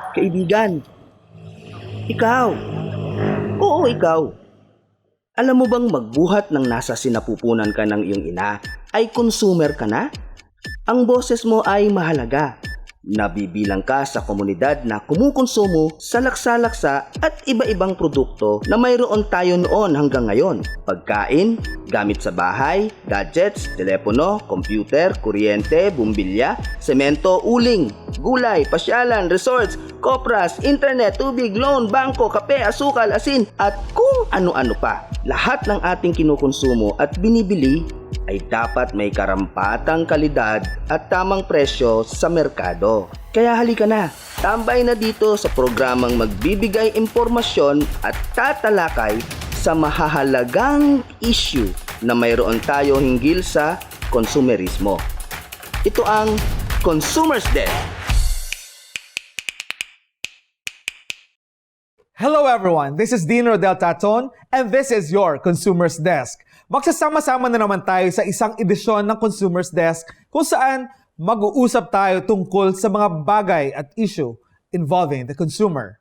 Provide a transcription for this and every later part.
Kaibigan, ikaw. Oo, ikaw. Alam mo bang magbuhat ng nasa sinapupunan ka ng iyong ina ay consumer ka na? Ang boses mo ay mahalaga. Nabibilang ka sa komunidad na kumukonsumo sa laksa-laksa at iba-ibang produkto na mayroon tayo noon hanggang ngayon. Pagkain, gamit sa bahay, gadgets, telepono, computer, kuryente, bumbilya, semento, uling, gulay, pasyalan, resorts, kopras, internet, tubig, loan, bangko, kape, asukal, asin, at kung ano-ano pa. Lahat ng ating kinukonsumo at binibili ay dapat may karampatang kalidad at tamang presyo sa merkado. Kaya halika na, tambay na dito sa programang magbibigay impormasyon at tatalakay sa mahahalagang issue na mayroon tayo hinggil sa konsumerismo. Ito ang Consumers Desk. Hello everyone, this is Dean Rodel Taton and this is your Consumers Desk. Magsasama-sama na naman tayo sa isang edisyon ng Consumers Desk kung saan mag-uusap tayo tungkol sa mga bagay at issue involving the consumer.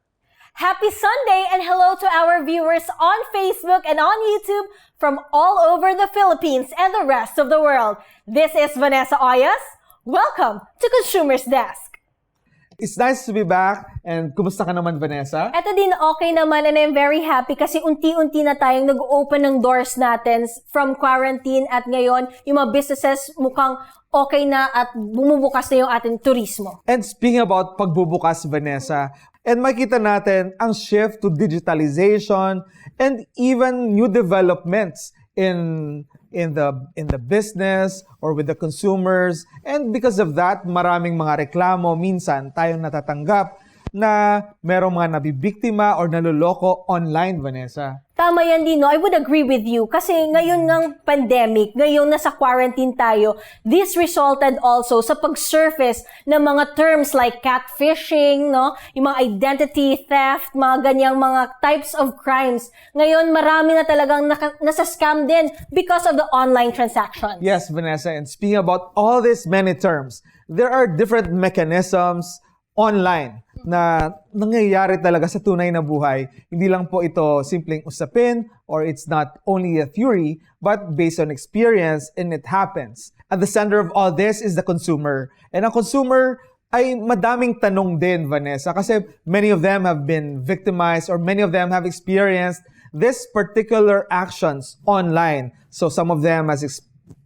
Happy Sunday and hello to our viewers on Facebook and on YouTube from all over the Philippines and the rest of the world. This is Vanessa Oyos. Welcome to Consumers Desk. It's nice to be back. And kumusta ka naman, Vanessa? Eto din, okay naman and I'm very happy kasi unti-unti na tayong nag-open ng doors natin from quarantine at ngayon yung mga businesses mukhang okay na at bumubukas na yung ating turismo. And speaking about pagbubukas, Vanessa, and makita natin ang shift to digitalization and even new developments in the business or with the consumers. And because of that, maraming mga reklamo minsan tayong natatanggap na merong mga nabibiktima or naloloko online, Vanessa. Tama yan, Dino. I would agree with you. Kasi ngayon ng pandemic, ngayon nasa quarantine tayo, this resulted also sa pag-surface ng mga terms like catfishing, no? Yung mga identity theft, mga ganyang mga types of crimes. Ngayon, marami na talagang nasa-scam din because of the online transaction. Yes, Vanessa. And speaking about all these many terms, there are different mechanisms online na nangyayari talaga sa tunay na buhay. Hindi lang po ito simpleng usapin or it's not only a theory but based on experience and it happens. At the center of all this is the consumer. And ang consumer ay madaming tanong din, Vanessa, kasi many of them have been victimized or many of them have experienced this particular actions online. So some of them has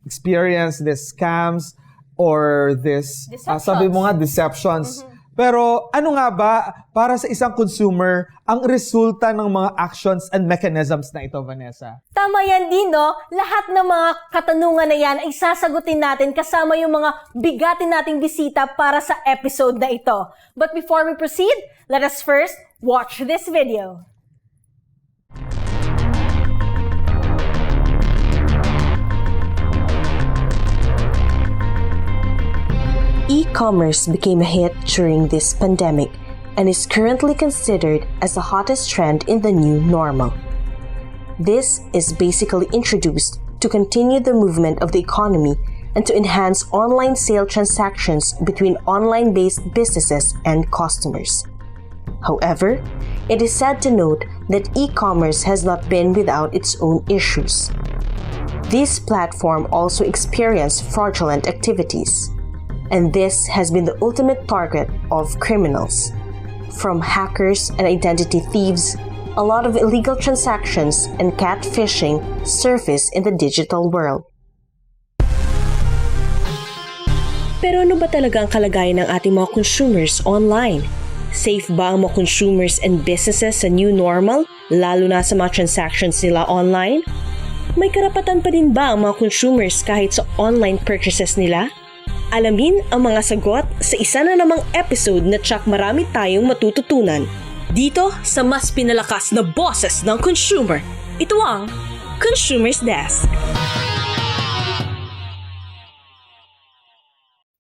experienced these scams or this, sabi mo nga, deceptions. Pero ano nga ba para sa isang consumer ang resulta ng mga actions and mechanisms na ito, Vanessa? Tama yan din, no? Lahat ng mga katanungan na yan ay sasagutin natin kasama yung mga bigatin nating bisita para sa episode na ito. But before we proceed, let us first watch this video. E-commerce became a hit during this pandemic and is currently considered as the hottest trend in the new normal. This is basically introduced to continue the movement of the economy and to enhance online sale transactions between online-based businesses and customers. However, it is sad to note that e-commerce has not been without its own issues. This platform also experienced fraudulent activities. And this has been the ultimate target of criminals. From hackers and identity thieves, a lot of illegal transactions and catfishing surface in the digital world. Pero ano ba talaga ang kalagayan ng ating mga consumers online? Safe ba ang mga consumers and businesses sa new normal, lalo na sa mga transactions nila online? May karapatan pa din ba ang mga consumers kahit sa online purchases nila? Alamin ang mga sagot sa isa na namang episode na tsak marami tayong matututunan. Dito sa mas pinalakas na boses ng consumer, ito ang Consumers Desk.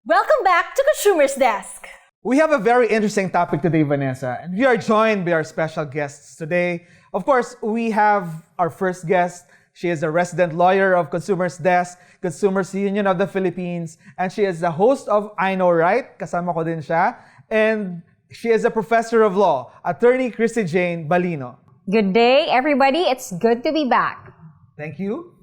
Welcome back to Consumers Desk. We have a very interesting topic today, Vanessa, and we are joined by our special guests today. Of course, we have our first guest. She is a resident lawyer of Consumers Desk, Consumers Union of the Philippines, and she is the host of I Know Right. Kasama ko din siya. And She is a professor of law, Attorney Kristy Jane Balino. Good day, everybody. It's good to be back. Thank you.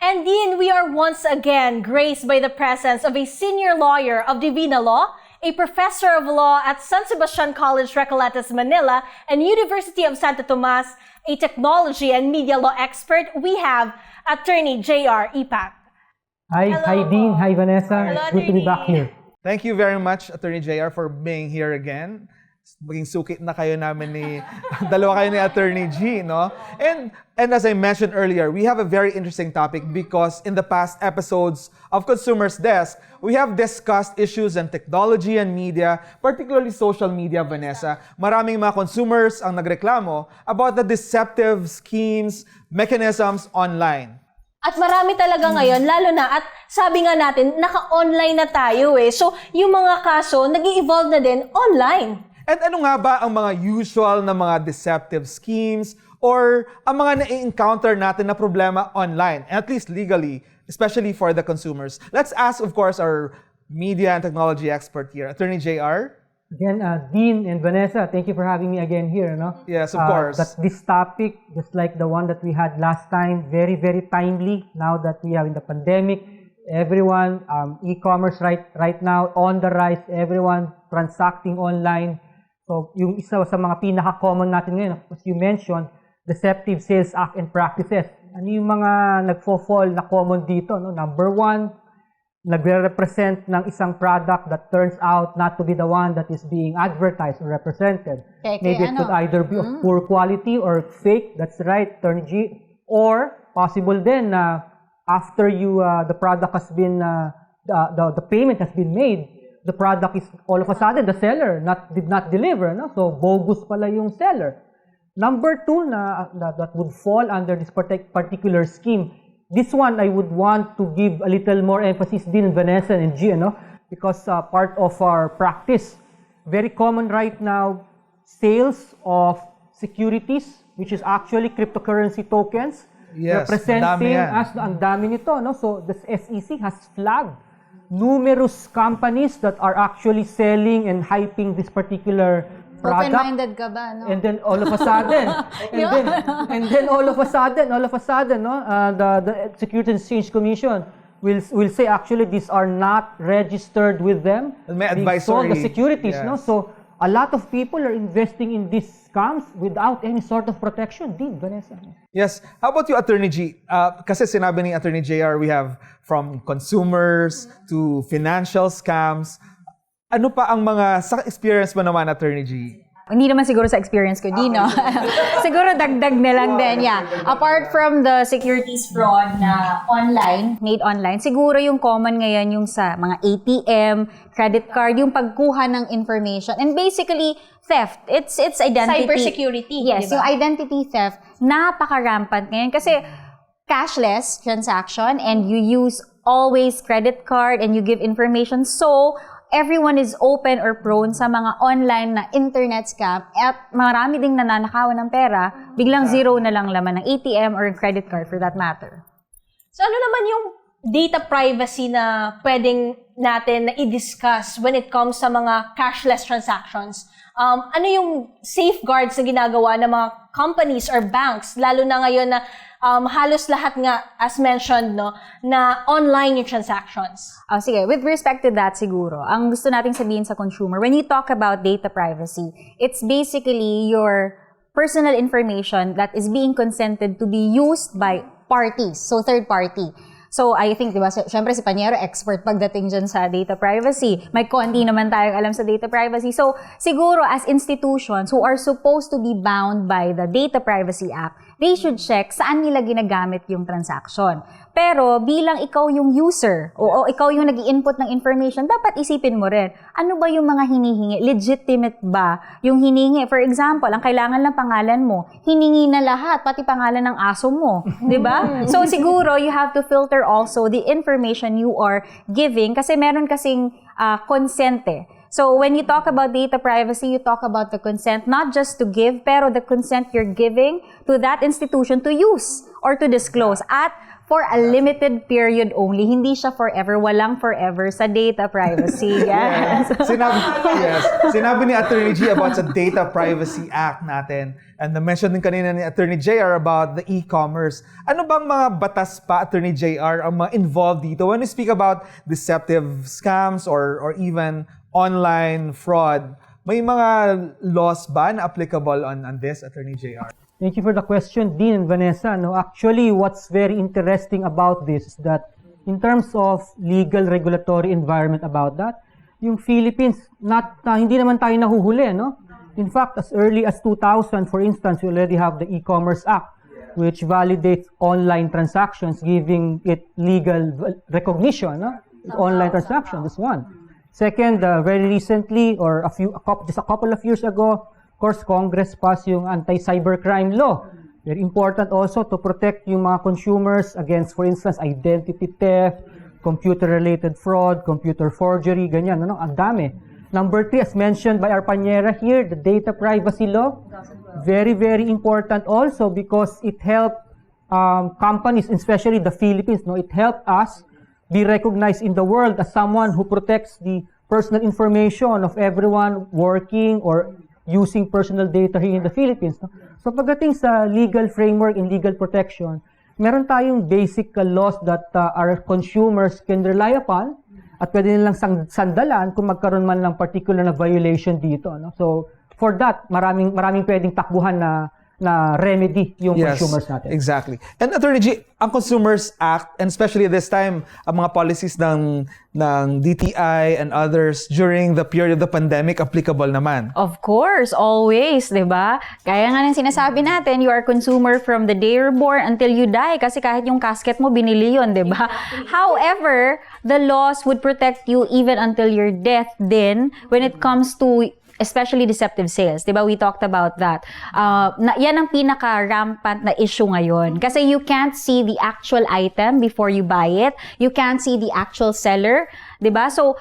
And Dean, we are once again graced by the presence of a senior lawyer of Divina Law, a professor of law at San Sebastian College, Recoletas, Manila, and University of Santo Tomas, a technology and media law expert. We have Attorney J.R. Ipac. Hi Dean, hi Vanessa. Hello, Good to be back Attorney. here. Thank you very much, Attorney JR, for being here again. Maging sukit na kayo namin ni, dalawa kayo ni Attorney G, no? And as I mentioned earlier, we have a very interesting topic because in the past episodes of Consumers Desk, we have discussed issues in technology and media, particularly social media, Vanessa. Maraming mga consumers ang nagreklamo about the deceptive schemes, mechanisms online. At marami talaga ngayon, lalo na, at sabi nga natin, naka-online na tayo eh. So, yung mga kaso, nag-i-evolve na din online. And ano nga ba ang mga usual na mga deceptive schemes or ang mga na-encounter natin na problema online, at least legally, especially for the consumers? Let's ask, of course, our media and technology expert here, Attorney JR. Again, Dean and Vanessa, thank you for having me again here. No? Yes, of course. That this topic, just like the one that we had last time, very, very timely now that we are in the pandemic. Everyone, e-commerce right now on the rise, everyone transacting online. So, yung isa sa mga pinaka-common natin ngayon, as you mentioned, deceptive sales act and practices. Ano yung mga nagfo-fall na common dito? No? Number one, nagre-represent ng isang product that turns out not to be the one that is being advertised or represented. Maybe it could either be of poor quality or fake. That's right, Attorney G. Or possible then na after the product has been the payment has been made, the product is all of a sudden the seller did not deliver, no? So bogus pala yung seller. Number two that would fall under this particular scheme. This one I would want to give a little more emphasis din Vanessa and G, no? Because part of our practice, very common right now, sales of securities, which is actually cryptocurrency tokens, Yes, representing madami yan. as ang dami nito, no? So the SEC has flagged numerous companies that are actually selling and hyping this particular product. Open-minded ka ba, no? And then all of a sudden, and then all of a sudden, no, the Securities and Exchange Commission will say actually these are not registered with them. May being sold, the advisory. securities, Yes. no. So a lot of people are investing in these scams without any sort of protection. Did Vanessa? Yes. How about you, Attorney G? Kasi sinabi ni Attorney JR, we have from consumers to financial scams. Ano pa ang mga, sa experience mo naman, Attorney G? Hindi naman siguro sa experience ko, Dino. Siguro dagdag na lang din, yeah. Apart from the securities fraud na made online, siguro yung common ngayon yung sa mga ATM, credit card, yung pagkuha ng information. And basically, theft. It's identity. Cybersecurity, Yes, di ba? yung identity theft, napaka-rampant ngayon. Kasi cashless transaction and you use always credit card and you give information. So, everyone is open or prone sa mga online na internet scam at marami ding nananakawan ng pera, biglang zero na lang laman ng ATM or credit card for that matter. So ano naman yung data privacy na pwedeng natin na i-discuss when it comes sa mga cashless transactions? Ano yung safeguards na ginagawa ng mga companies or banks, lalo na ngayon na halos lahat nga, as mentioned, no, na online yung transactions? Sige, with respect to that siguro, ang gusto nating sabihin sa consumer, when you talk about data privacy, it's basically your personal information that is being consented to be used by parties, so third party. So, I think, di ba, syempre si Panyero, expert pagdating dyan sa data privacy. May konti naman tayong alam sa data privacy. So, siguro as institutions who are supposed to be bound by the Data Privacy Act, they should check saan nila ginagamit yung transaction. Pero, bilang ikaw yung user, o ikaw yung nag-i-input ng information, dapat isipin mo rin, ano ba yung mga hinihingi? Legitimate ba yung hiningi? For example, ang kailangan ng pangalan mo, hiningi na lahat, pati pangalan ng aso mo. Di ba? So, siguro, you have to filter also the information you are giving kasi meron kasing consent eh. So, when you talk about data privacy, you talk about the consent not just to give, pero the consent you're giving to that institution to use or to disclose. At for a limited period only. Hindi siya forever. Walang forever sa data privacy. Yes. Sinabi ni Attorney G about sa Data Privacy Act natin. And na-mention din kanina ni Attorney JR about the e-commerce. Ano bang mga batas pa, Attorney JR, ang mga involved dito when we speak about deceptive scams or even online fraud? May mga laws ba na applicable on this, Attorney JR? Thank you for the question, Dean and Vanessa. No, actually, what's very interesting about this is that in terms of legal regulatory environment about that, yung Philippines, hindi naman tayo nahuhuli, no? In fact, as early as 2000, for instance, we already have the E-Commerce Act, which validates online transactions, giving it legal recognition, no? Online transaction, this one. Second, very recently, or just a couple of years ago, of course, Congress passed yung anti-cybercrime law. Very important also to protect yung mga consumers against, for instance, identity theft, computer-related fraud, computer forgery, ganyan, ano? Ang dami. Number 3, as mentioned by our panyera here, the data privacy law. Very, very important also because it helped companies, especially the Philippines, no? It helped us be recognized in the world as someone who protects the personal information of everyone working or using personal data here in the Philippines. No? So pagdating sa legal framework and legal protection, meron tayong basic laws that our consumers can rely upon at pwede nilang sandalan kung magkaroon man ng particular na violation dito. No? So for that, maraming pwedeng takbuhan na remedy yung consumers natin. Exactly. And Attorney G, ang Consumers Act, and especially this time, ang mga policies ng DTI and others during the period of the pandemic, applicable naman. Of course, always, di ba? Kaya nga nang sinasabi natin, you are consumer from the day you're born until you die. Kasi kahit yung casket mo, binili yun, di ba? However, the laws would protect you even until your death din when it comes to especially deceptive sales. Diba? We talked about that. Yan ang pinaka-rampant na issue ngayon. Kasi you can't see the actual item before you buy it. You can't see the actual seller. Diba? So,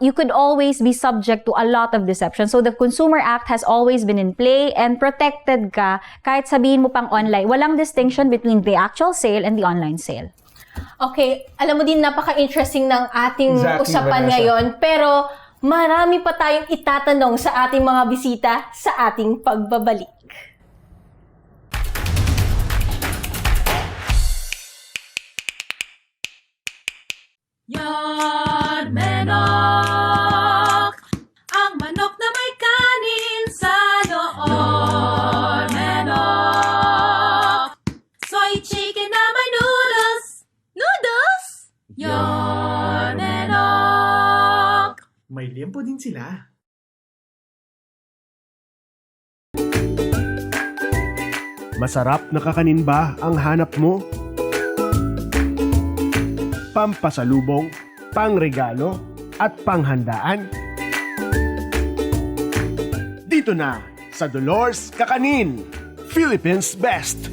you could always be subject to a lot of deception. So, the Consumer Act has always been in play and protected ka kahit sabihin mo pang online. Walang distinction between the actual sale and the online sale. Okay, alam mo din, napaka-interesting ng ating usapan Vanessa. ngayon. Pero, marami pa tayong itatanong sa ating mga bisita sa ating pagbabalik. Yon manok, ang manok na may kanin sa loob. Yon manok, soy chicken na may noodles. Noodles? Yon manok. May liempo din sila. Masarap na kakanin ba ang hanap mo? Pampasalubong, pangregalo, at panghandaan? Dito na sa Dolores Kakanin, Philippines Best!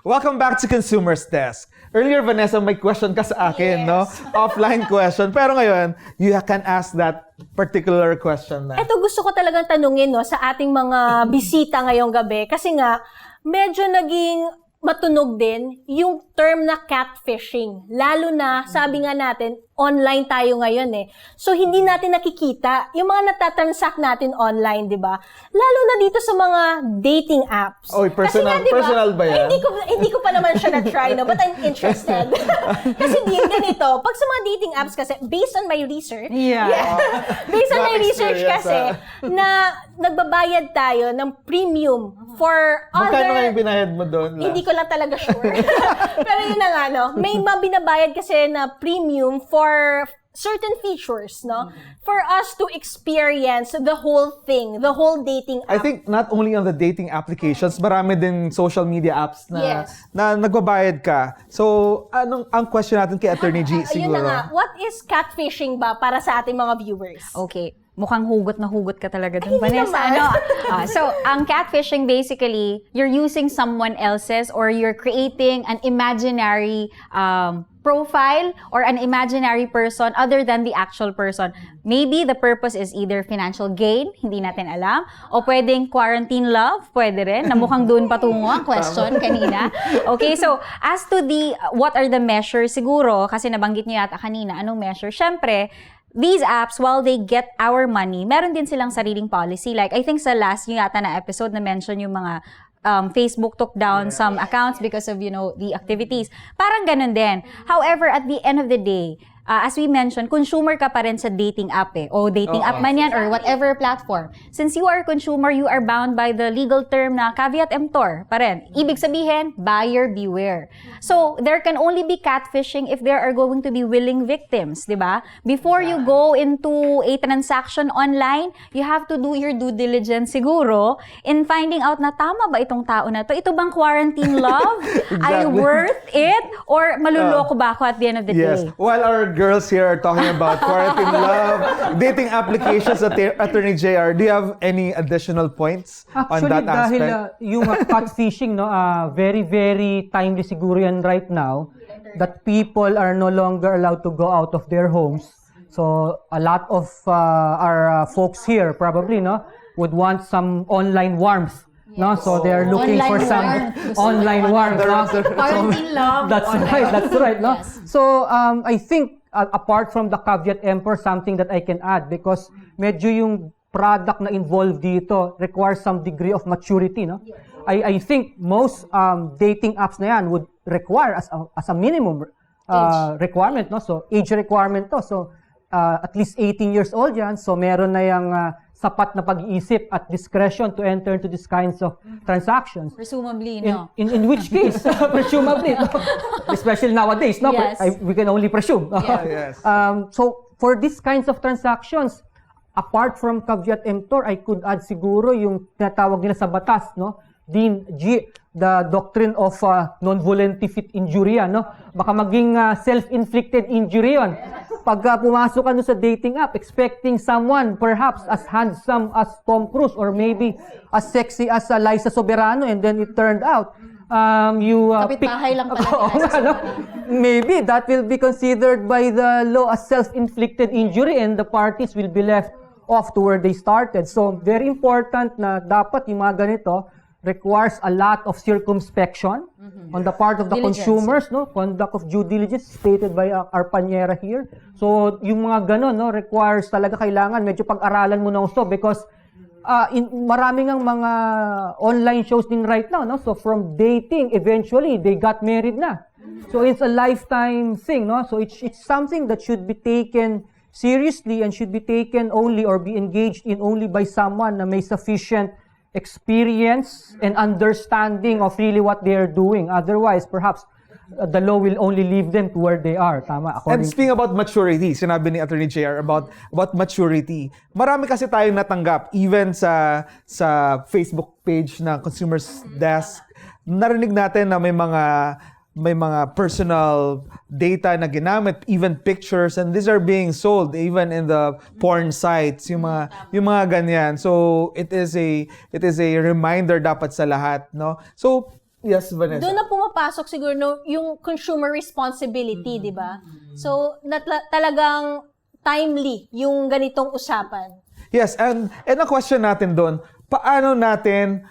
Welcome back to Consumers Desk. Earlier, Vanessa, may question ka sa akin, no? Offline question. Pero ngayon, you can ask that particular question na. Ito gusto ko talagang tanungin no, sa ating mga bisita ngayong gabi. Kasi nga, medyo naging matunog din yung term na catfishing. Lalo na, sabi nga natin, online tayo ngayon eh. So, hindi natin nakikita yung mga natatransact natin online, di ba? Lalo na dito sa mga dating apps. Oy, personal, Kasi nga, diba, personal ba yan? Hindi ko pa naman siya na-try, no? But I'm interested. Kasi din ganito, pag sa mga dating apps kasi, based on my research, based on my research kasi, na nagbabayad tayo ng premium for Magkano nga other... yung binayad mo doon? Hindi ko lang talaga sure. Pero yun na nga, no? May mabinabayad kasi na premium for certain features, no? For us to experience the whole thing, the whole dating app. I think not only on the dating applications, marami din social media apps na, na nagbabayad ka. So, ang question natin kay Attorney G Ayun siguro? na nga, what is catfishing ba para sa ating mga viewers? Okay. Mukhang hugot na hugot ka talaga dun, Vanessa. Ano? So, ang catfishing basically, you're using someone else's or you're creating an imaginary profile or an imaginary person other than the actual person. Maybe the purpose is either financial gain, hindi natin alam, o pwedeng quarantine love, pwede rin, na mukhang doon patungo ang question kanina. Okay, so as to the, what are the measures siguro, kasi nabanggit niyo yata kanina, anong measure? Syempre, these apps, while they get our money, meron din silang sariling policy. Like, I think sa last yung yata na episode na mention yung mga Facebook took down some accounts because of, the activities. Parang ganun din. However, at the end of the day, as we mentioned, consumer ka pa rin sa dating app O dating app man yan or whatever platform. Since you are a consumer, you are bound by the legal term na caveat emptor pa rin. Ibig sabihin, buyer beware. So, there can only be catfishing if there are going to be willing victims, di ba? Before you go into a transaction online, you have to do your due diligence siguro in finding out na tama ba itong tao na to? Ito bang quarantine love? Ay worth it? Or maluloko ba ako at the end of the day? While our girls here are talking about quarantine love, dating applications at Attorney JR, do you have any additional points on that aspect? Dahil yung catfishing, very, very timely siguro yan right now, that people are no longer allowed to go out of their homes. So, a lot of our folks here probably, would want some online warmth. No, so they're looking for some online warmth. Quarantine love. That's right. No, so I think apart from the caveat emptor, something that I can add because medyo yung product na involved dito requires some degree of maturity. No, I think most dating apps na yan would require as a minimum requirement. No, so age requirement to. So at least 18 years old yan. So meron na yung sapat na pag-iisip at discretion to enter into these kinds of transactions. Presumably, no? In which case, presumably, no? Especially nowadays, no? Yes. We can only presume. Yes. So, for these kinds of transactions, apart from caveat emptor, I could add siguro yung tinatawag nila sa batas, no? The doctrine of non-volentific injury, no? Baka maging self-inflicted injury yun. Pagka pumasok ka sa dating app, expecting someone perhaps as handsome as Tom Cruise or maybe as sexy as Liza Soberano, and then it turned out you Kapitbahay lang pala. Maybe that will be considered by the law as self-inflicted injury and the parties will be left off to where they started. So very important na dapat yung mga ganito requires a lot of circumspection on the part of the consumers, no? Conduct of due diligence stated by our panyera here. So, yung mga ganon, no, requires talaga kailangan medyo pag-aralan mo na gusto because maraming ang mga online shows din right now, no? So, from dating, eventually, they got married na. So, it's a lifetime thing, no? So, it's something that should be taken seriously and should be taken only or be engaged in only by someone na may sufficient experience and understanding of really what they are doing. Otherwise, perhaps the law will only leave them to where they are. Tama. And speaking about maturity, sinabi ni Attorney JR about maturity. Marami kasi tayong natanggap even sa Facebook page ng ConsumersDesk. Narinig natin na may mga personal data na ginamit, even pictures, and these are being sold even in the porn sites, yung mga ganyan. So it is a reminder dapat sa lahat, no? So yes, Vanessa. Doon na pumapasok siguro yung consumer responsibility, di ba? So talagang timely yung ganitong usapan. Yes, and ang question natin doon, paano natin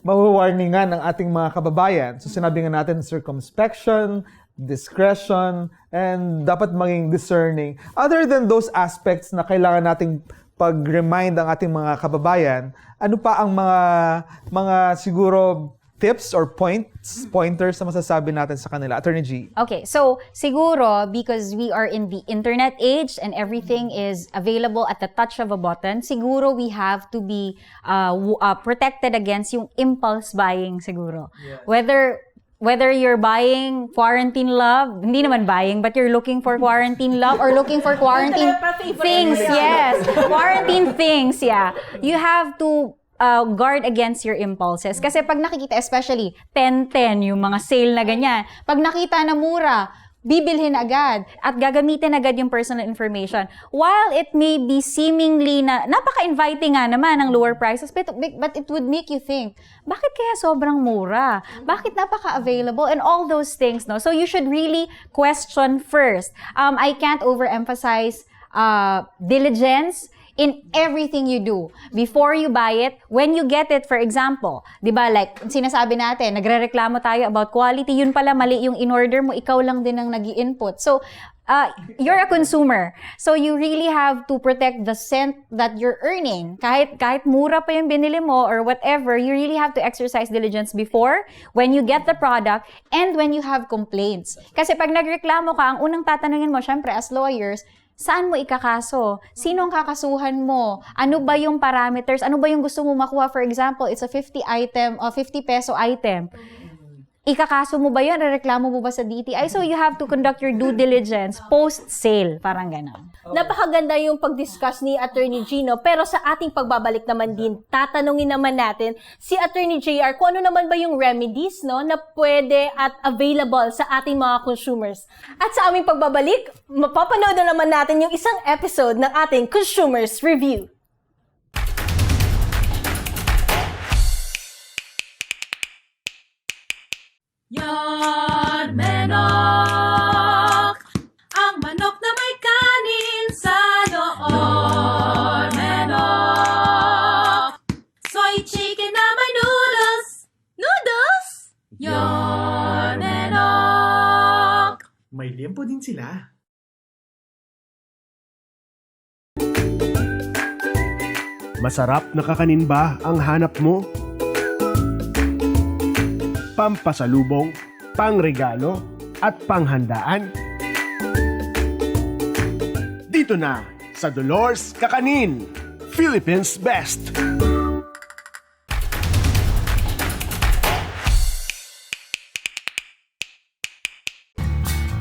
mawawarningan ang ating mga kababayan? So sinabi nga natin circumspection, discretion, and dapat maging discerning. Other than those aspects na kailangan nating pag-remind ang ating mga kababayan, ano pa ang mga siguro tips or pointers na masasabi natin sa kanila? Attorney G. Okay, so siguro because we are in the internet age and everything is available at the touch of a button, siguro we have to be protected against yung impulse buying siguro. Yes. Whether you're buying quarantine love, hindi naman buying, but you're looking for quarantine love or looking for quarantine things, yes. Quarantine things, yeah. You have to guard against your impulses. Kasi pag nakikita, especially 10-10, yung mga sale na ganyan, pag nakita na mura, bibilhin agad at gagamitin agad yung personal information. While it may be seemingly na napaka-inviting nga naman ng lower prices, but it would make you think, bakit kaya sobrang mura? Bakit napaka-available? And all those things, no? So you should really question first. I can't overemphasize diligence in everything you do. Before you buy it, when you get it, for example, di ba, like, sinasabi natin, nagrereklamo tayo about quality, yun pala mali yung in-order mo, ikaw lang din ang nag-i-input. So, you're a consumer. So, you really have to protect the cent that you're earning. Kahit mura pa yung binili mo or whatever, you really have to exercise diligence before, when you get the product, and when you have complaints. Kasi pag nagreklamo ka, ang unang tatanungin mo, syempre, as lawyers, saan mo ikakaso? Sino ang kakasuhan mo? Ano ba yung parameters? Ano ba yung gusto mo makuha? For example, it's a 50 peso item. Ikakaso mo ba yun? Rereklamo mo ba sa DTI? So you have to conduct your due diligence post-sale. Parang gano'n. Napakaganda yung pag-discuss ni Attorney Gino, pero sa ating pagbabalik naman din, tatanungin naman natin si Attorney JR kung ano naman ba yung remedies, no, na pwede at available sa ating mga consumers. At sa aming pagbabalik, mapapanood na naman natin yung isang episode ng ating Consumers Review. Yan, manok! Ang manok na may kanin sa loob. Manok! Soy chicken na may noodles. Noodles? Yan, manok! May liempo din sila. Masarap na kakanin ba ang hanap mo? Pampasalubong, pangregalo, at panghandaan? Dito na sa Dolores Kakanin, Philippines Best!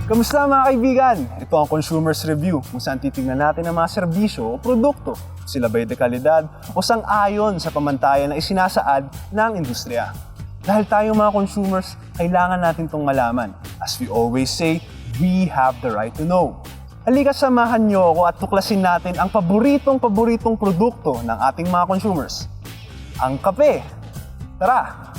Kamusta mga kaibigan? Ito ang Consumers Review kung saan titingnan natin ang mga serbisyo o produkto. Sila ba'y dekalidad o sang-ayon sa pamantayan na isinasaad ng industriya. Dahil tayong mga consumers, kailangan natin itong malaman. As we always say, we have the right to know. Halika, samahan niyo ako at tuklasin natin ang paboritong produkto ng ating mga consumers. Ang kape. Tara!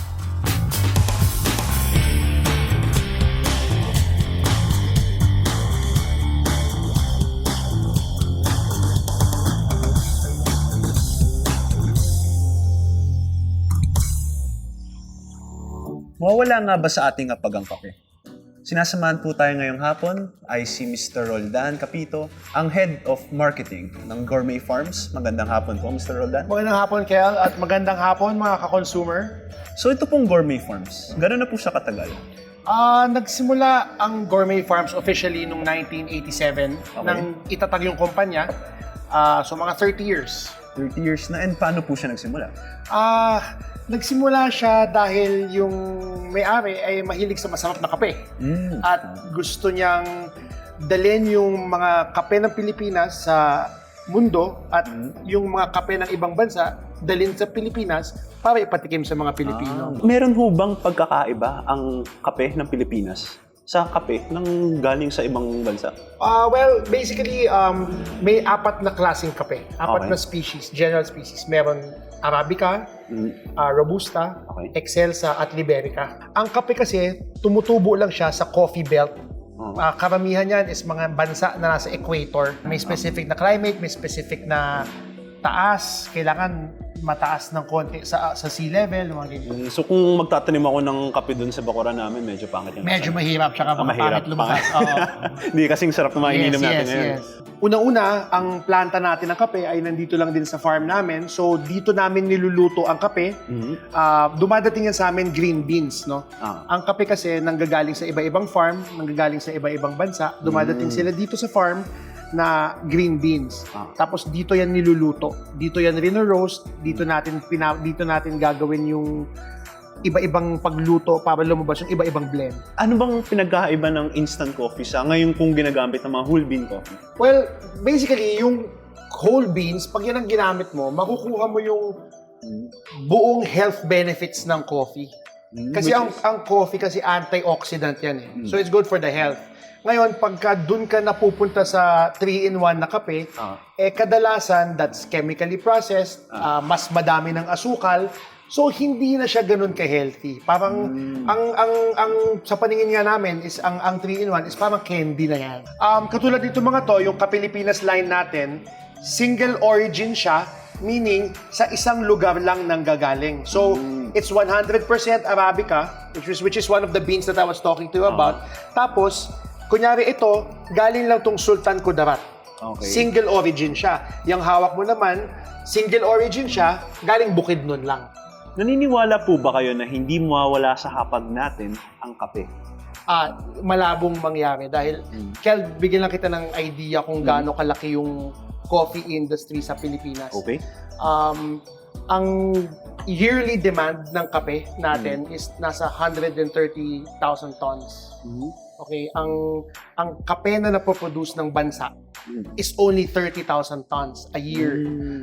Mawawala nga ba sa ating kapag ang kape? Sinasamahan po tayo ngayong hapon ay si Mr. Roldan Capito, ang Head of Marketing ng Gourmet Farms. Magandang hapon po, Mr. Roldan. Magandang hapon, Kel, at magandang hapon mga ka-consumer. So ito pong Gourmet Farms, gano'n na po siya katagal? Nagsimula ang Gourmet Farms officially noong 1987 nang itatag yung kumpanya. So mga 30 years. 30 years na, and paano po siya nagsimula? Nagsimula siya dahil yung may-ari ay mahilig sa masarap na kape. At gusto niyang dalhin yung mga kape ng Pilipinas sa mundo at yung mga kape ng ibang bansa dalhin sa Pilipinas para ipatikim sa mga Pilipino. Meron ho bang pagkakaiba ang kape ng Pilipinas sa kape ng galing sa ibang bansa? Well, basically, may 4 na klaseng kape. 4 na species, general species. Meron Arabica, Robusta, Excelsa, at Liberica. Ang kape kasi, tumutubo lang siya sa coffee belt. Karamihan yan is mga bansa na nasa equator. May specific na climate, may specific na taas. Kailangan mataas ng konti sa sea level. Mga ganyan. So kung magtatanim ako ng kape dun sa bakuran namin, medyo pangit yung Medyo mahirap, tsaka pangit lumabas. Hindi kasing sarap na maininom natin ngayon. Una-una, ang planta natin ng kape ay nandito lang din sa farm namin. So, dito namin niluluto ang kape. Dumadating yan sa amin green beans, no? Ang kape kasi nanggagaling sa iba-ibang farm, nanggagaling sa iba-ibang bansa. Dumadating sila dito sa farm na green beans. Tapos dito yan niluluto. Dito yan rino-roast. Dito natin gagawin yung iba-ibang pagluto para lumabas yung iba-ibang blend. Ano bang pinagkaiba ng instant coffee sa ngayon kung ginagamit ng mga whole bean coffee? Well, basically, yung whole beans, pag yan ang ginamit mo, makukuha mo yung buong health benefits ng coffee. Kasi ang coffee kasi antioxidant yan eh. So it's good for the health. Ngayon, pagka dun ka napupunta sa 3-in-1 na kape, kadalasan that's chemically processed, mas madami ng asukal, so hindi na siya ganun ka-healthy. Parang ang sa paningin nga namin is ang 3-in-1 is parang candy na yan. Katulad dito mga to, yung Kapilipinas line natin, single origin siya, meaning sa isang lugar lang nanggagaling. So, it's 100% Arabica, which is one of the beans that I was talking to you about. Tapos, kunyari ito, galing lang tong Sultan Kudarat. Okay. Single origin siya. Yung hawak mo naman, single origin siya, galing Bukidnon lang. Naniniwala po ba kayo na hindi mawawala sa hapag natin ang kape? Malabong mangyari dahil kaya bigyan lang kita ng idea kung gaano kalaki yung coffee industry sa Pilipinas. Okay. Ang yearly demand ng kape natin is nasa 130,000 tons. Okay, ang kape na napoproduce ng bansa is only 30,000 tons a year.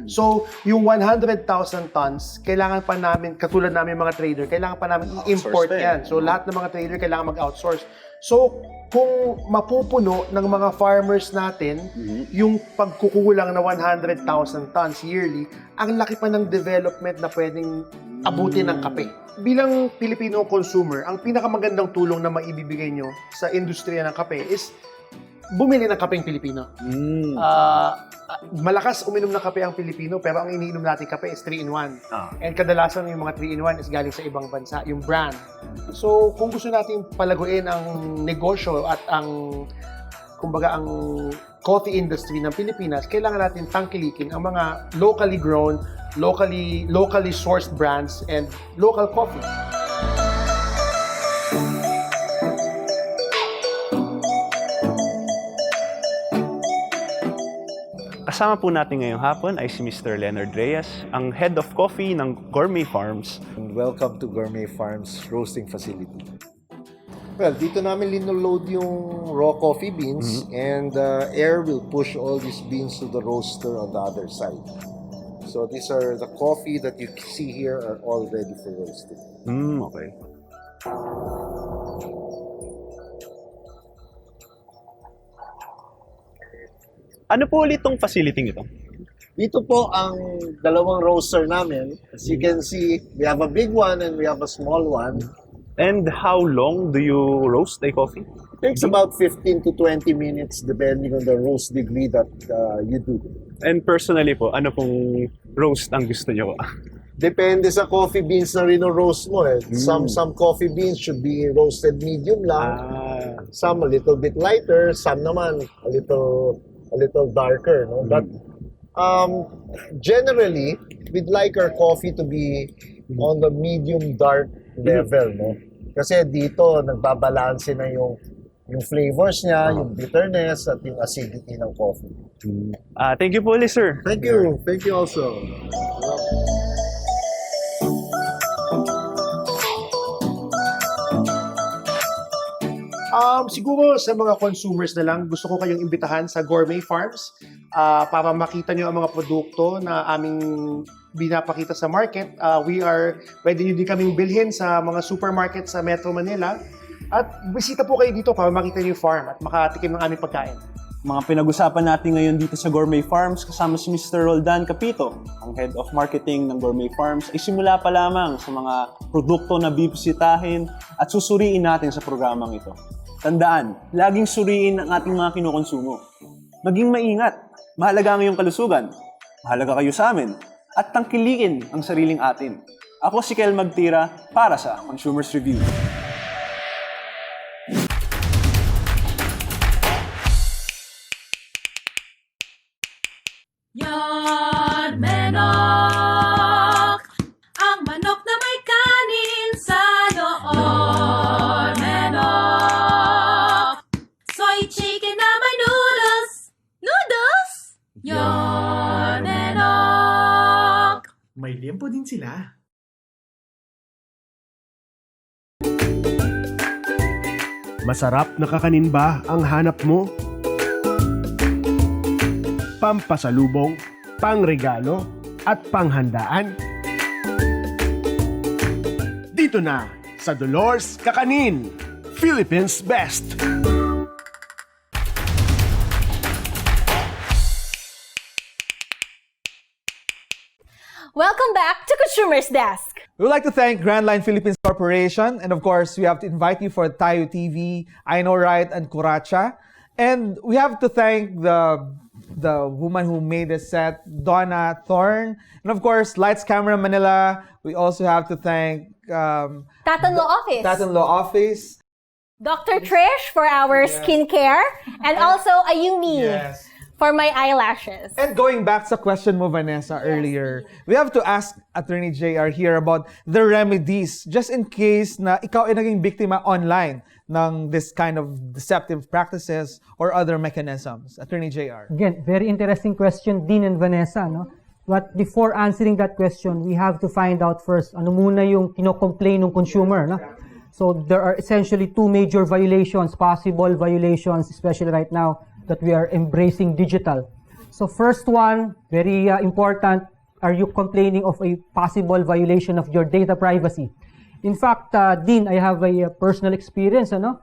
So, yung 100,000 tons, kailangan pa namin, katulad namin mga trader, kailangan pa namin i-import yan. So, lahat ng mga trader kailangan mag-outsource. So, kung mapupuno ng mga farmers natin yung pagkukulang na 100,000 tons yearly, ang laki pa ng development na pwedeng abutin ng kape. Bilang Filipino consumer, ang pinakamagandang tulong na maibibigay nyo sa industriya ng kape is bumili ng kapeng Pilipino. Malakas uminom ng kape ang Pilipino, pero ang iniinom natin kape is 3-in-1. And kadalasan yung mga 3-in-1 is galing sa ibang bansa, yung brand. So, kung gusto natin palaguin ang negosyo at ang coffee industry ng Pilipinas, kailangan natin tangkilikin ang mga locally grown, locally sourced brands and local coffee. Kasama po natin ngayong hapon ay si Mr. Leonard Reyes, ang Head of Coffee ng Gourmet Farms. Welcome to Gourmet Farms Roasting Facility. Well, dito namin linoload yung raw coffee beans and air will push all these beans to the roaster on the other side. So these are the coffee that you see here are all ready for roasting. Okay. Ano po ulit tong facility ito? Dito po ang dalawang roaster namin. As you can see, we have a big one and we have a small one. And how long do you roast a coffee? It takes about 15 to 20 minutes depending on the roast degree that you do. And personally po, ano pong roast ang gusto nyo? Depende sa coffee beans na rino-roast mo eh. Some coffee beans should be roasted medium lang. Some a little bit lighter, some naman a little darker, no? But generally, we'd like our coffee to be on the medium dark level, no? Kasi dito nagbabalanse na yung flavors niya, yung bitterness at yung acidity ng coffee. Thank you po ulit, sir. Thank you. Thank you also. Siguro sa mga consumers na lang, gusto ko kayong imbitahan sa Gourmet Farms para makita nyo ang mga produkto na aming binapakita sa market. Pwede nyo din kaming bilhin sa mga supermarket sa Metro Manila. At bisita po kayo dito para makita nyo yung farm at makatikim ng aming pagkain. Mga pinag-usapan natin ngayon dito sa Gourmet Farms kasama si Mr. Roldan Capito, ang Head of Marketing ng Gourmet Farms, ay simula pa lamang sa mga produkto na bibisitahin at susuriin natin sa programang ito. Tandaan, laging suriin ang ating mga kinukonsumo. Maging maingat, mahalaga ang iyong kalusugan, mahalaga kayo sa amin, at tangkilikin ang sariling atin. Ako si Kel Magtira para sa Consumers Review. Yon manok, ang manok na may kanin sa loob. Manok, soy chicken na may noodles. Noodles? Yon manok. May liempo din sila. Masarap na kakanin ba ang hanap mo? Pampasalubong, pangregalo, at panghandaan? Dito na sa Dolores Kakanin, Philippines Best! Welcome back to Consumers Desk. We would like to thank Grand Line Philippines Corporation, and of course, we have to invite you for Tayo TV, I Know Right, and Kuracha. And we have to thank the woman who made the set, Donna Thorne. And of course, Lights Camera Manila. We also have to thank Taton Law Office. Taton Law Office. Dr. Trish for our skincare. And also Ayumi for my eyelashes. And going back sa question mo, Vanessa, earlier, we have to ask Attorney JR here about the remedies, just in case na ikaw ay naging biktima online ng this kind of deceptive practices or other mechanisms. Attorney JR. Again, very interesting question, Dean and Vanessa, no? But before answering that question, we have to find out first, ano muna yung kino-complain ng consumer, no? So there are essentially two major violations, possible violations, especially right now, that we are embracing digital. So first one, very important, are you complaining of a possible violation of your data privacy? In fact, Dean, I have a personal experience, ano?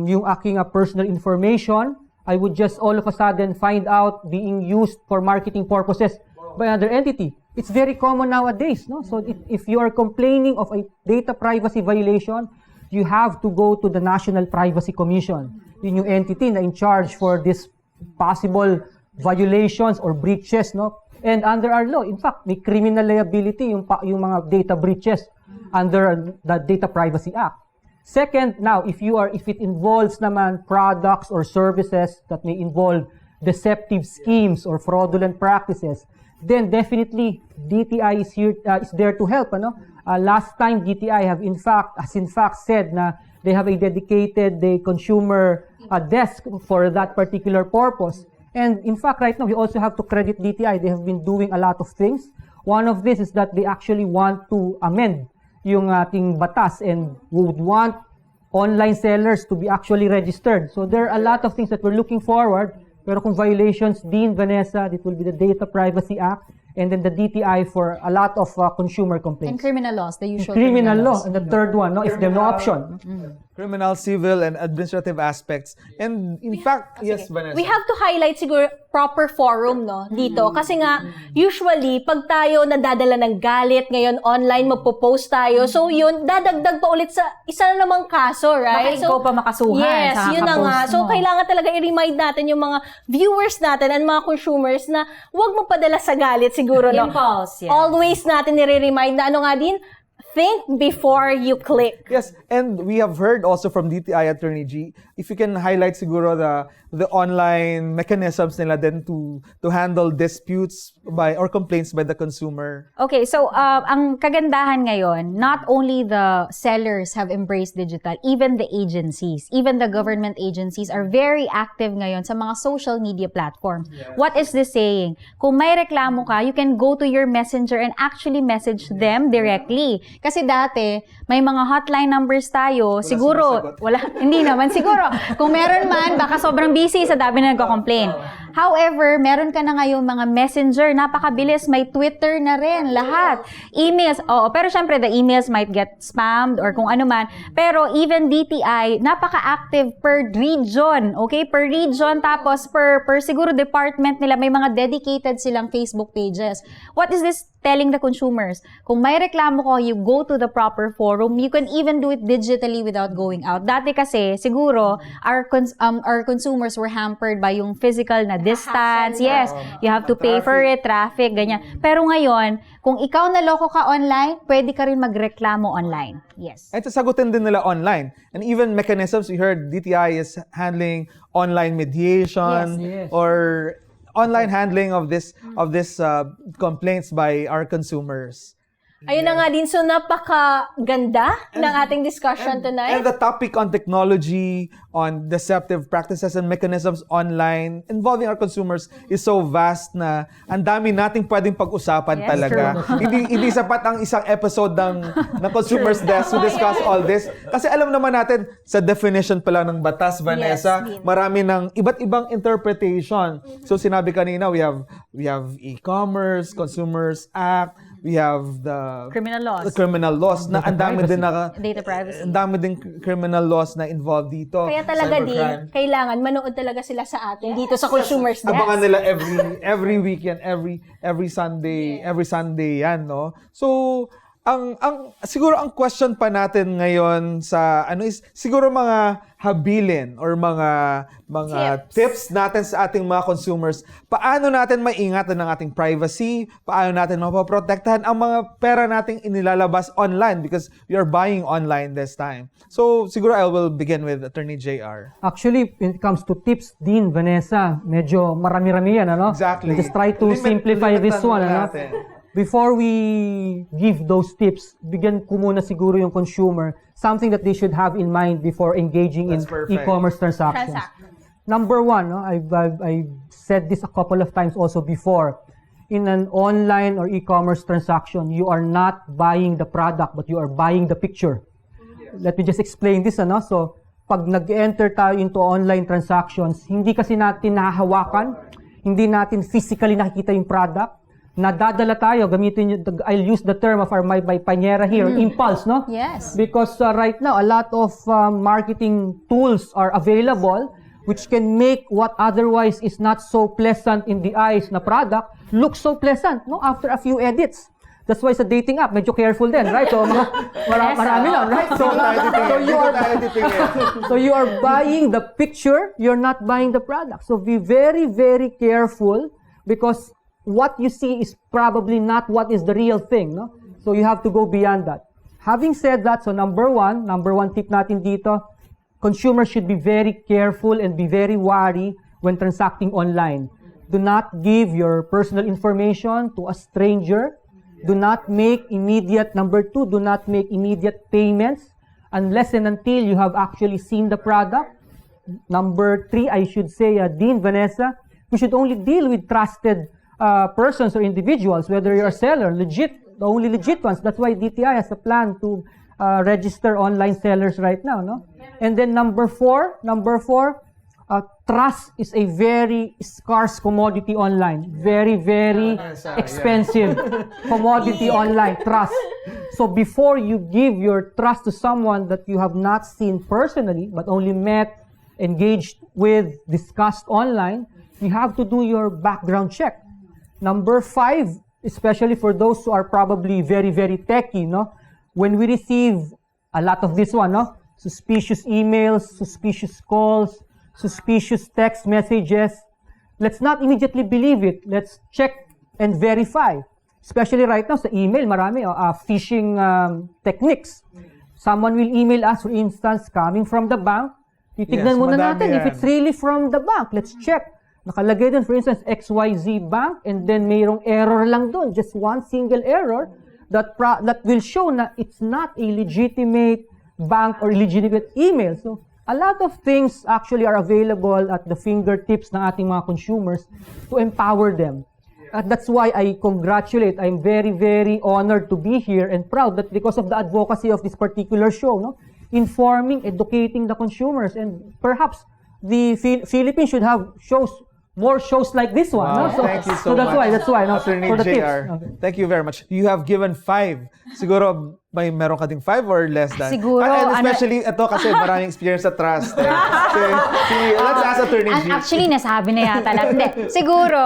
Yung aking personal information, I would just all of a sudden find out being used for marketing purposes by another entity. It's very common nowadays, no? So if you are complaining of a data privacy violation, you have to go to the National Privacy Commission. Yun yung entity na in charge for this possible violations or breaches, no? And under our law, in fact, may criminal liability yung mga data breaches under the Data Privacy Act. Second, now, if it involves naman products or services that may involve deceptive schemes or fraudulent practices, then definitely DTI is there to help, ano? Last time DTI has in fact said na they have a dedicated consumer desk for that particular purpose. And in fact, right now we also have to credit DTI. They have been doing a lot of things. One of this is that they actually want to amend yung ating batas and would want online sellers to be actually registered. So there are a lot of things that we're looking forward. Pero kung violations, Dean, Vanessa, it will be the Data Privacy Act and then the DTI for a lot of consumer complaints. And criminal laws, the usual criminal law. laws. And the third one, no, if there's no option. Criminal, civil, and administrative aspects. And in fact, yes, Vanessa. We have to highlight siguro proper forum, no, dito. Kasi nga, usually, pag tayo nadadala ng galit, ngayon online, magpo-post tayo. So yun, dadagdag pa ulit sa isa na namang kaso, right? Baka ikaw pa makasuhan yes, sa yun na nga. kakapost So mo. kailangan talaga i-remind natin yung mga viewers natin and mga consumers na huwag magpadala sa galit siguro, no? Impulse, yes. Always natin nire-remind na ano nga din, think before you click. Yes, and we have heard also from DTI Attorney G, if you can highlight siguro the online mechanisms nila then to handle disputes by or complaints by the consumer. Okay, so ang kagandahan ngayon, not only the sellers have embraced digital, even the agencies, even the government agencies are very active ngayon sa mga social media platforms. What is this saying? Kung may reklamo ka, you can go to your messenger and actually message them directly. Kasi dati, may mga hotline numbers tayo, siguro, hindi naman siguro. Kung meron man, baka sobrang busy sa dami na nagko-complain. However, meron ka na ngayon mga messenger, napakabilis, may Twitter na rin, lahat. Emails, oo, pero syempre the emails might get spammed or kung ano man. Pero even DTI, napaka-active per region, okay? Per region, tapos per siguro department nila, may mga dedicated silang Facebook pages. What is this telling the consumers? Kung may reklamo ko, you go to the proper forum. You can even do it digitally without going out. Dati kasi, siguro, our consumers were hampered by yung physical na distance. Yes, you have to pay for it, traffic, ganyan. Pero ngayon, kung ikaw naloko ka online, pwede ka rin magreklamo online. Yes. At sasagutin din nila online. And even mechanisms, we heard DTI is handling online mediation or online handling of this complaints by our consumers. Ayun na nga din, so napakaganda ng ating discussion tonight. And the topic on technology, on deceptive practices and mechanisms online involving our consumers is so vast na ang dami nating pwedeng pag-usapan talaga. Hindi sapat ang isang episode ng Consumers Desk to discuss all this. Kasi alam naman natin, sa definition pala ng batas, Vanessa, marami ng iba't ibang interpretation. So sinabi kanina, we have e-commerce, Consumers Act, we have the Criminal laws. The criminal laws na ang dami din Data privacy. ang dami din criminal laws na involved dito. Kaya talaga Cybercrime. kailangan manood talaga sila sa atin dito sa Consumers Desk. Abangan nila every weekend, every Sunday yan, no? So, siguro ang question pa natin ngayon sa is siguro mga habilin or mga tips natin sa ating mga consumers. Paano natin maiingatan ng ating privacy? Paano natin mapoprotektahan ang mga pera nating inilalabas online because we are buying online this time. So, siguro I will begin with Attorney JR. Actually, when it comes to tips, Dean, Vanessa, medyo marami-rami yan, ano? Exactly. Just try to simplify this one, ano? Before we give those tips, bigyan ko muna siguro yung consumer something that they should have in mind before engaging in e-commerce transactions. Number one, no, I've said this a couple of times also before. In an online or e-commerce transaction, you are not buying the product, but you are buying the picture. Let me just explain this, ano? So, pag nag-enter tayo into online transactions, hindi kasi natin nahahawakan, hindi natin physically nakikita yung product, nadadala tayo, gamitin, I'll use the term of my panyera here, impulse, no? Yes. Because right now, a lot of marketing tools are available which can make what otherwise is not so pleasant in the eyes na product look so pleasant, no? After a few edits. That's why sa dating app, medyo careful din, right? So, marami lang, right? So you are buying the picture, you're not buying the product. So be very, very careful because what you see is probably not what is the real thing, no? So you have to go beyond that. Having said that, so number one tip natin dito, consumers should be very careful and be very wary when transacting online. Do not give your personal information to a stranger. Do not make immediate, number two, do not make immediate payments unless and until you have actually seen the product. Number three, I should say, Dean, Vanessa, we should only deal with trusted persons or individuals, whether you're a seller, the only legit ones. That's why DTI has a plan to register online sellers right now, no? And then number four, trust is a very scarce commodity online. Very, very expensive commodity online, trust. So before you give your trust to someone that you have not seen personally, but only met, engaged with, discussed online, you have to do your background check. Number five, especially for those who are probably very, very techy, no? When we receive a lot of this one, no? Suspicious emails, suspicious calls, suspicious text messages, let's not immediately believe it. Let's check and verify. Especially right now sa email, marami phishing techniques. Someone will email us, for instance, coming from the bank. Titignan muna natin if it's really from the bank. Let's check. Nakalagay doon, for instance, XYZ Bank, and then mayroong error lang doon, just one single error that will show na it's not a legitimate bank or legitimate email. So, a lot of things actually are available at the fingertips ng ating mga consumers to empower them. That's why I congratulate, I'm very, very honored to be here and proud that because of the advocacy of this particular show, no, informing, educating the consumers, and perhaps the Philippines should have more shows like this one. Wow, No? So, thank you so that's much. why. No? Attorney For the JR. tips. Okay. Thank you very much. You have given 5. Siguro meron ka ding 5 or less than? Siguro, And especially ito kasi maraming experience sa trust. Let's ask Attorney G. Actually, nasabi na yata lahat. Hindi. Siguro,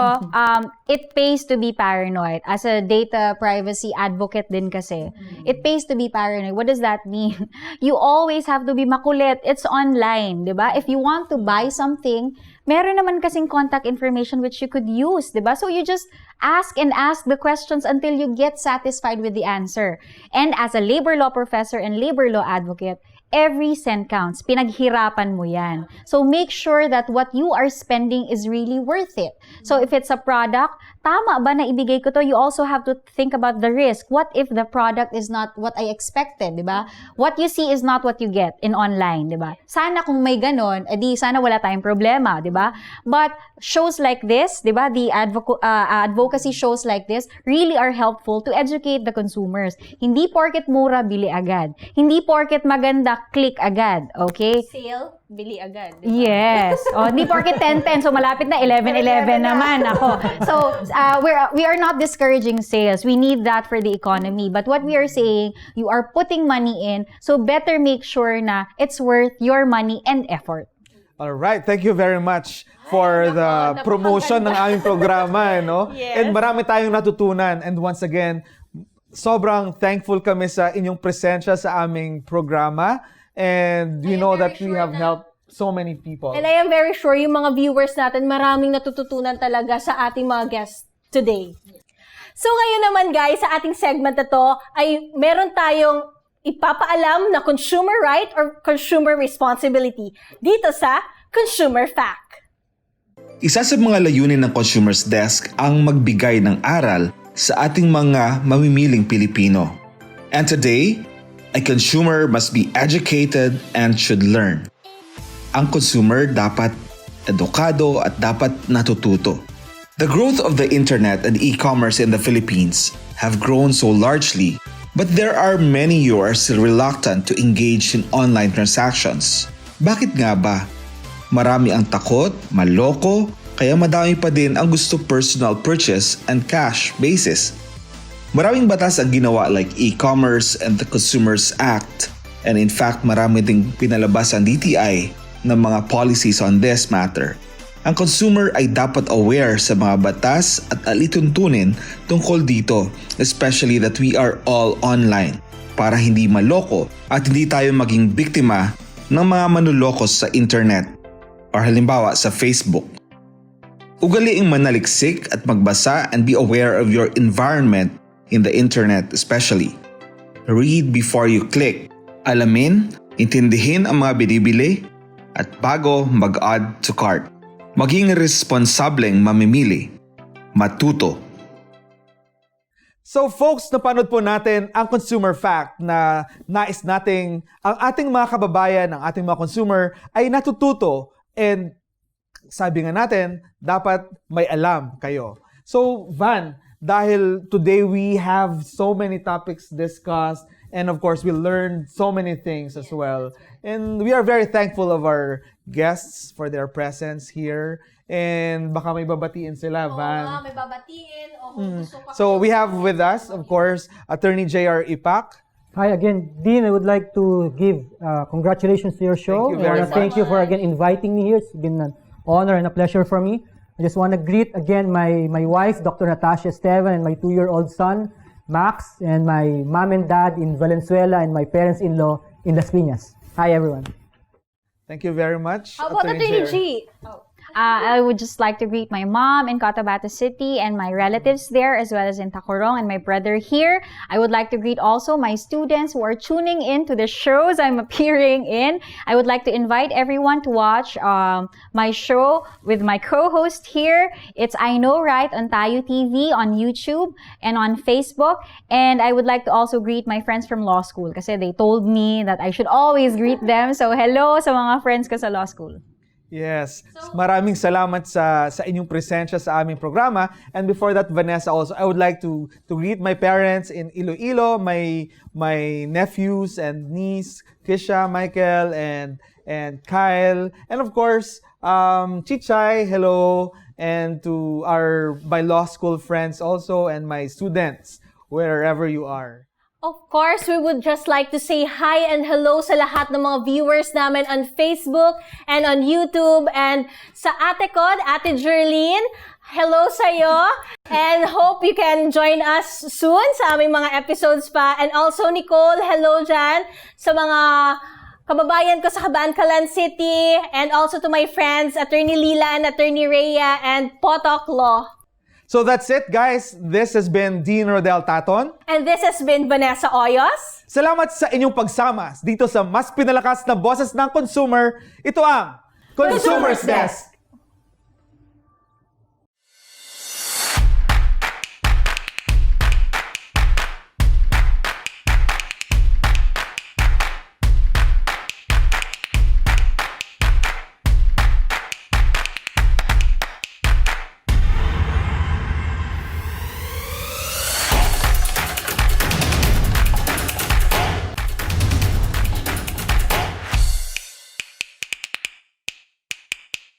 it pays to be paranoid. As a data privacy advocate din kasi, it pays to be paranoid. What does that mean? You always have to be makulit. It's online, di ba? If you want to buy something, meron naman kasing contact information which you could use, di ba? So you just ask and ask the questions until you get satisfied with the answer. And as a labor law professor and labor law advocate, every cent counts. Pinaghirapan mo yan. So make sure that what you are spending is really worth it. So if it's a product, tama ba na ibigay ko to? You also have to think about the risk. What if the product is not what I expected, di ba? What you see is not what you get in online, di ba? Sana kung may ganon, edi sana wala tayong problema, di ba? But shows like this, di ba? The advocacy shows like this really are helpful to educate the consumers. Hindi porket mura, bili agad. Hindi porket maganda, click agad, okay? Sale, bili agad. Yes. Oh, hindi porke 10-10, so malapit na 11-11 naman ako. So, we are not discouraging sales. We need that for the economy. But what we are saying, you are putting money in, so better make sure na it's worth your money and effort. All right, thank you very much for the promotion ng aming programa, no? Yes. And marami tayong natutunan. And once again, sobrang thankful kami sa inyong presensya sa aming programa. And we know that we have helped so many people. And I am very sure yung mga viewers natin, maraming natututunan talaga sa ating mga guests today. So ngayon naman guys, sa ating segment na to, ay meron tayong ipapaalam na consumer right or consumer responsibility dito sa Consumer Fact. Isa sa mga layunin ng ConsumersDesk ang magbigay ng aral sa ating mga mamimiling Pilipino. And today, a consumer must be educated and should learn. Ang consumer dapat edukado at dapat natututo. The growth of the internet and e-commerce in the Philippines have grown so largely, but there are many who are still reluctant to engage in online transactions. Bakit nga ba? Marami ang takot, manloloko, kaya madami pa din ang gusto personal purchase and cash basis. Maraming batas ang ginawa like e-commerce and the Consumers Act, and in fact marami ding pinalabas ang DTI ng mga policies on this matter. Ang consumer ay dapat aware sa mga batas at alituntunin tungkol dito, especially that we are all online, para hindi maloko at hindi tayo maging biktima ng mga manlolokos sa internet or halimbawa sa Facebook. Ugaliing manaliksik at magbasa and be aware of your environment in the internet especially. Read before you click. Alamin, intindihin ang mga binibili at bago mag-add to cart. Maging responsableng mamimili. Matuto. So folks, napanood po natin ang Consumer Fact na nais nating ang ating mga kababayan, ang ating mga consumer ay natututo, and sabi nga natin, dapat may alam kayo. So Van, dahil today we have so many topics discussed, and of course we learned so many things as well. And we are very thankful of our guests for their presence here. And baka may babatiin sila, Van. May babatiin. So we have with us, of course, Attorney J.R. Ipac. Hi again, Dean. I would like to give congratulations to your show. Thank you very much. Thank you for again inviting me here. It's been an honor and a pleasure for me. I just want to greet again my wife, Dr. Natasha Esteban, and my 2-year-old son, Max, and my mom and dad in Valenzuela, and my parents-in-law in Las Piñas. Hi, everyone. Thank you very much. How about Attorney G? I would just like to greet my mom in Cotabato City and my relatives there, as well as in Tacurong, and my brother here. I would like to greet also my students who are tuning in to the shows I'm appearing in. I would like to invite everyone to watch my show with my co-host here. It's I Know Right on Tayo TV on YouTube and on Facebook. And I would like to also greet my friends from law school kasi they told me that I should always greet them. So hello sa mga friends ko sa law school. Yes. Maraming salamat sa inyong presensya sa aming programa. And before that, Vanessa, also, I would like to greet my parents in Iloilo, my nephews and niece, Kisha, Michael, and Kyle. And of course, Chichay, hello. And to my law school friends also, and my students, wherever you are. Of course, we would just like to say hi and hello sa lahat ng mga viewers namin on Facebook and on YouTube. And sa ate ko, Ate Jerlene, hello sa'yo. And hope you can join us soon sa aming mga episodes pa. And also, Nicole, hello dyan sa mga kababayan ko sa Cabancalan City. And also to my friends, Attorney Lila and Attorney Rhea and Potok Law. So that's it, guys. This has been Dean Rodel Taton. And this has been Vanessa Oyos. Salamat sa inyong pagsama dito sa mas pinalakas na boses ng consumer. Ito ang Consumers Desk.